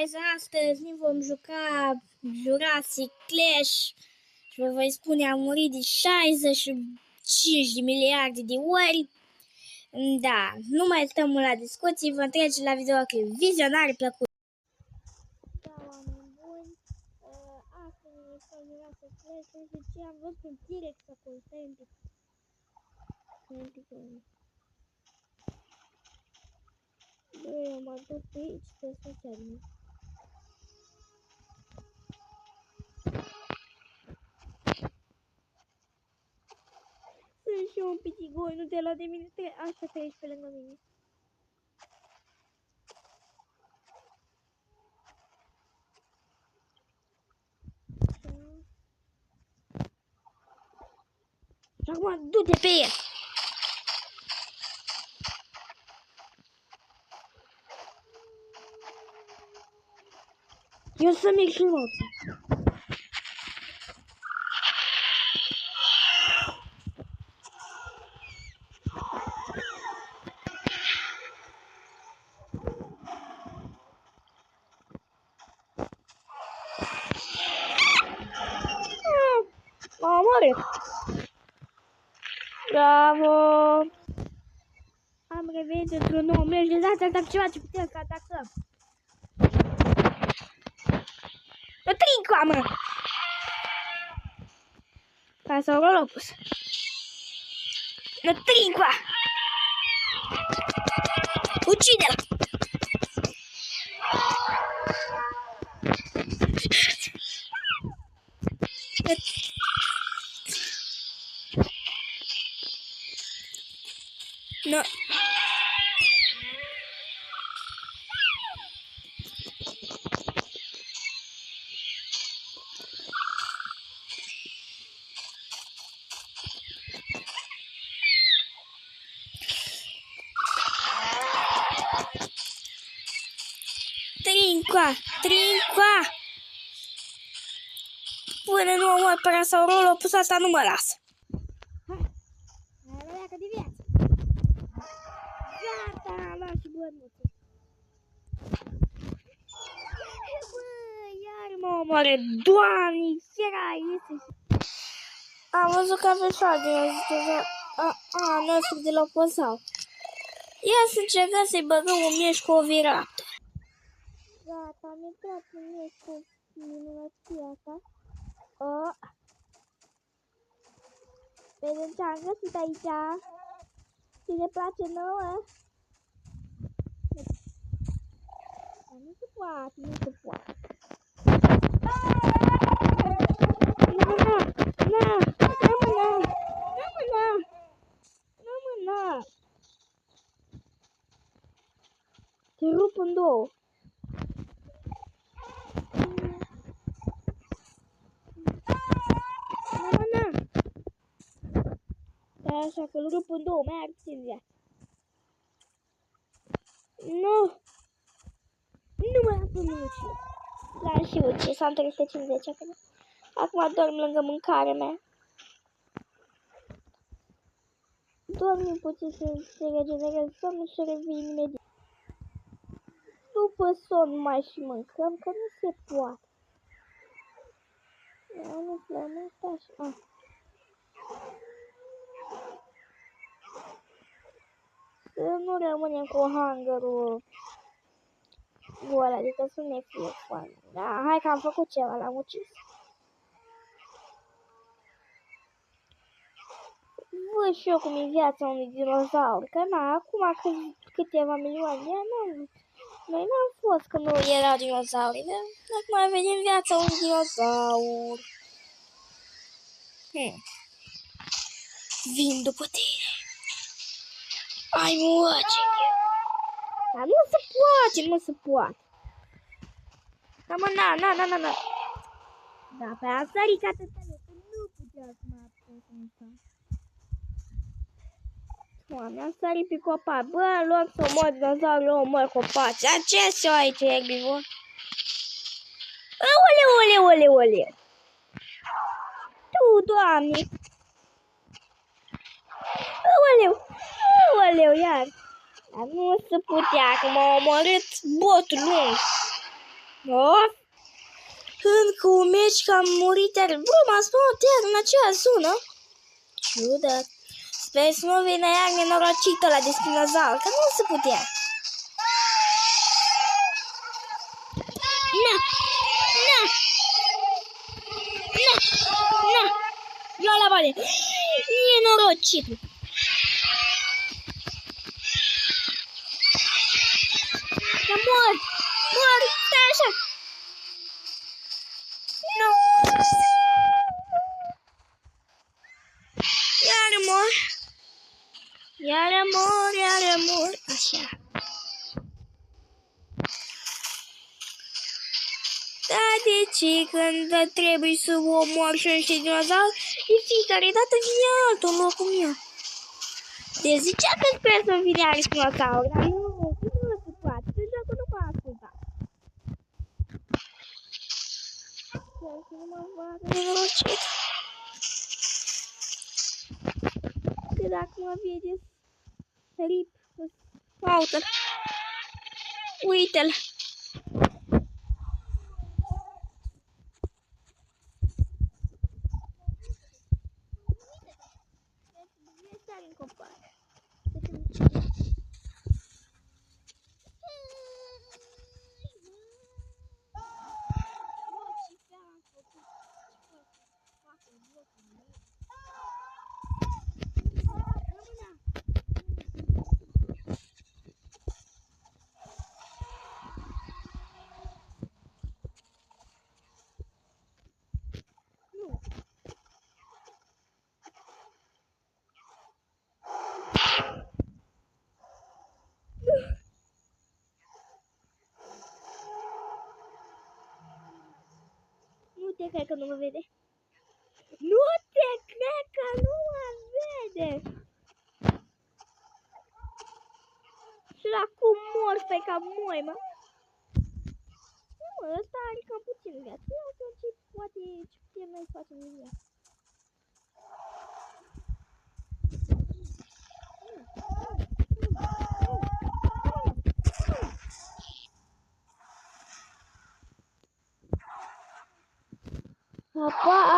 boys, astăzi ne vom juca Jurassic Clash și vă voi spune, am murit de 65 de miliarde de ori. Da, nu mai stăm la discuții, vom trece la videoclip. Vizionare plăcut! Da, oameni buni, astăzi ne stăm Jurassic Clash, nu știu ce, am văzut un T-Rex acolo, stai un pic. Eu mă duc pe aici, pe socialii. Sunt și eu un pitigoi, nu te lua de mine, așa că ești pe lângă mine. Și acum du-te pe el! Eu să merg și noță. M-am omorât. Bravo! Am revenit într-un nou meci. De data asta ceva ce putem să atacăm. O trincoa, mă! Ca să o rolopus. O trincoa! Ucide-l! No. Trincoa! Trincoa! Până nu omor Parasaurolopus, asta nu mă lasă. Hai, mai leacă de viață. Gata, am luat și bănuță. Bă, iar mă omoare, Doamne, era iese. Am văzut că avea șoagă, eu zic că... nostru de lopozau. Ia să încercăm să-i băgăm un mieș cu o virată. Gata, am intrat în mieș cu minunăția asta. Vedem ce am găsit aici. Ce ne place nouă. Nu se poate, nu se poate. Nu mâna. Te rup în două. Așa că îl rup în două, mai are puțin viață. Nu! Nu mai am minuții. L-am și ucis, am 350 acum. Acum dorm lângă mâncarea mea. Dormim puțin să se regenereze somnul și revin imediat. După somn mai și mâncăm, că nu se poate. Nu flământă așa. Să nu rămânem cu hangerul gol, adică să ne fie foame. Da, hai că am făcut ceva, l-am ucis. Văd și eu cum e viața unui dinozaur, că na, acum câteva milioane de ani, noi n-am fost când nu erau dinozauri, dar acum vedem viața unui dinozaur. Vin după tine. Ai moace. Dar nu se poate, nu se poate. Da, mă, na. Da, pe am sărit atâta că nu putea să mă apuc așa. Doamne, am sărit pe copac. Bă, în loc să omor dinozaurul, omor copaci. Dar ce să aici, erbivor? Oleu. Tu, Doamne. Oleu, iar. Dar nu se putea, că m-a omorât botul lung. Of! Încă un meci că am murit iar. Bă, m-am spus iar în aceea zonă. Ciudat. Sper să nu vină iar nenorocită la despinozaur, că nu se putea. Na! Na! Na! Na! Ia la bale! Nenorocit! Dar mor! Mor! Stai așa! Nu! Iară mor! Iară mor, iară mor! Așa! Da, de ce când trebuie să omor și niște dinozauri, de fiecare dată vine altul în locul meu. Deci zicea că sper să-mi vine iarăși dinozauri, dar nu se poate, că jocul nu m-a ascultat. Sper să nu mă vadă nenorocit. Că dacă mă vedeți, rip, paută-l. Uite-l. Nu te cred că nu mă vede. Nu te cred că nu mă vede. Și la cum morfe ca moi, mă. Nu, mă, ăsta are cam puțin viață. Atunci poate ce putem noi să facem în viață.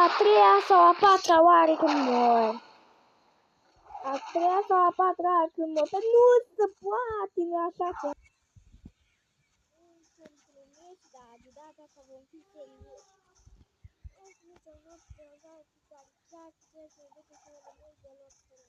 A treia sau a patra oară când mor. A treia sau a patra oară când mor. Că nu se poate așa că... Da, de data asta vom fi serioși. O să nu te văd pe o dată cu calitate, trebuie să ducă să le mult de loc să le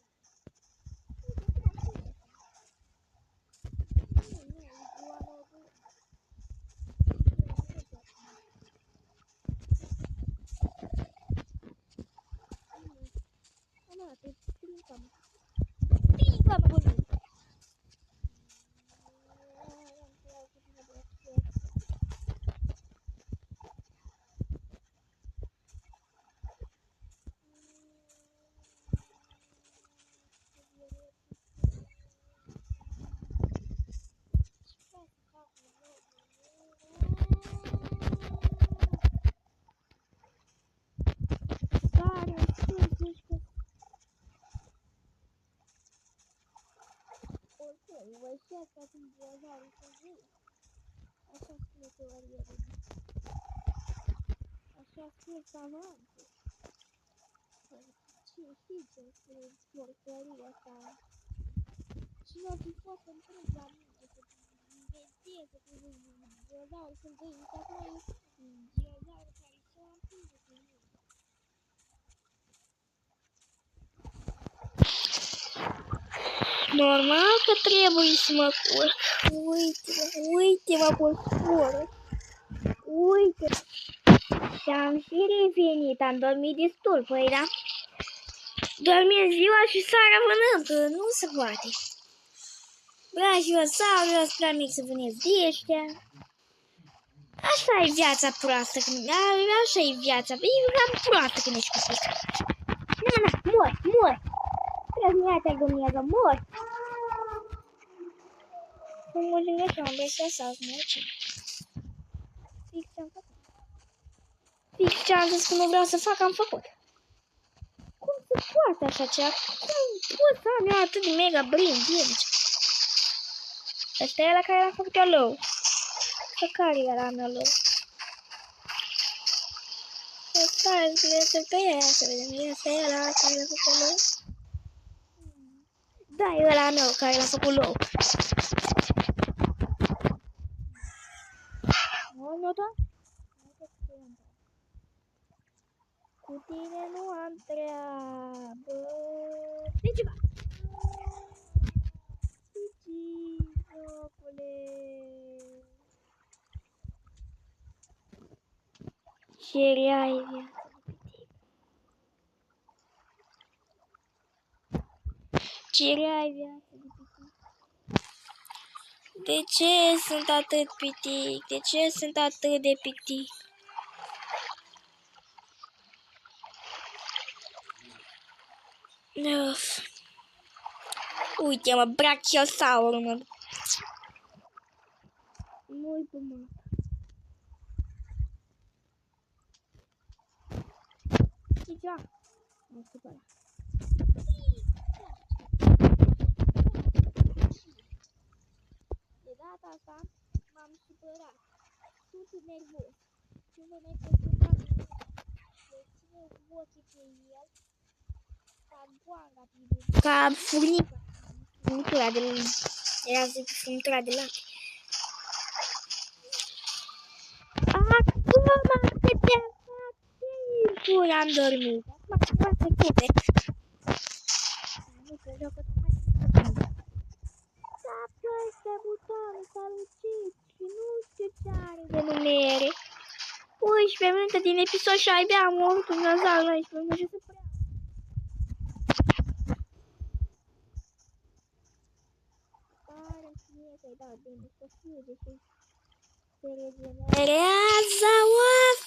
Așa spune teoria de așa spune savantul. Ce știi ce spune teoria asta? Cine ar fi fost să întreb la mine să inventeze cu dinozauri când vei uita acum e dinozauri care se ampinge cu mine. Normal că trebuie să mă curc. Uite-mă cum sporă. Uite. Și-am și revenit. Am dormit destul, păi da? Dormim ziua și seara vânând, că nu se poate. Brachiosauri, eu prea mic să vânesc de ăștia. Așa e viața proastă, așa e viața. E cam proastă când ești copil. Na, mori. Răzmiatea Dumnezeu, mori. Cum mă gândesc că am băiețat sau cum mă ce. Fix ce-am făcut. Fix ce-am zis că nu vreau să fac, am făcut. Cum se poate așa ceva? Cum pot să am eu atât de mega brain damage? Ăsta e la care l-am făcut eu low. Că care era mea low? Stai, să pe ea, să vedem. Este ăla care l-a făcut lou? Da, e ăla meu care l-a făcut lou. Nu, da? Cu tine nu am treabă. De ceva. Jocule. Ce rea e viața de pitic. Ce rea e viața de pitic. De ce sunt atât pitic? De ce sunt atât de pitic? Uf. Uite, mă, brachiosaurul, mă. Nu-i pe mă. Ce cea? Nu știu pe ăla. De data asta m-am supărat. Sunt nervos. Și mă necăsutat. Le ține ochii pe el. Ca goanga pe el. Ca furnică. Furnitura de lume. Era zic furnitura de lapte. Acum câteva timpuri am dormit. Acum câteva secunde. Nu că joc s-a pus pe buton, s-a lucit și nu știu ce are de numere. 11 minute din episod și abia am avut un gazal la 11 minute să prea. Pare și mie că-i dau bine, să fie de ce se regenerează, uaf!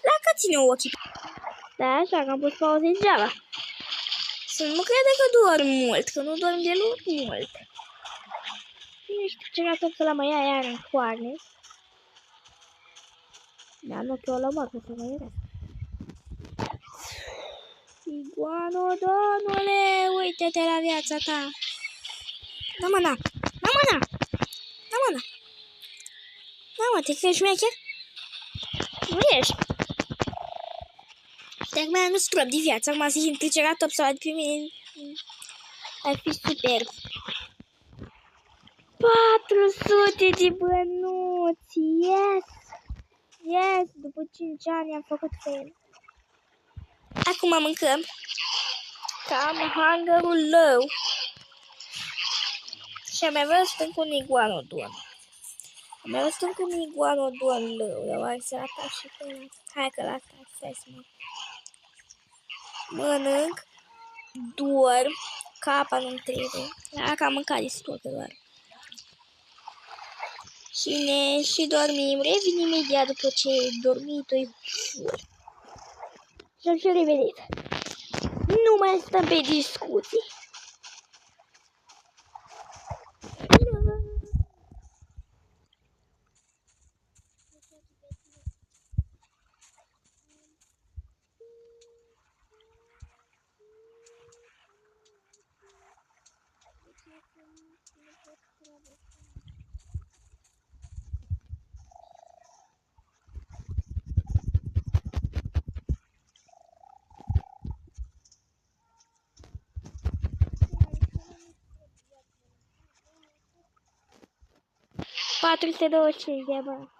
Dacă ține ochii. Da, așa că am pus pauze degeaba. Să nu crede că dorm mult, că nu dorm deloc mult. Nu știu ce era tot să la mă ia iar în coarne. Da, nu că o lămă, că să mă iubesc. Iguanodonule, uite-te la viața ta. Da, mă, na. Da, mă, na. Da, mă, na. Da, mă, te crezi șmecher? Nu ești. Dacă mai am un strop de viață, acum să-și în triceratops sau pe mine, ar fi superb. 400 de bănuți, yes! Yes, după 5 ani am făcut fel. Acum mâncăm. Că am hunger-ul low. Și am mai văzut încă un iguanodon. Am mai văzut încă un iguanodon low. Dar oare să rata și pe ăla? Hai că l-a stat, stai să mă. Mănânc, dorm, capa nu-mi trebuie. Dacă am mâncat destul că doar. Și dormim. Revin imediat după ce dormitoi fur. Și am și revenit. Nu mai stăm pe discuții. $425 de bani.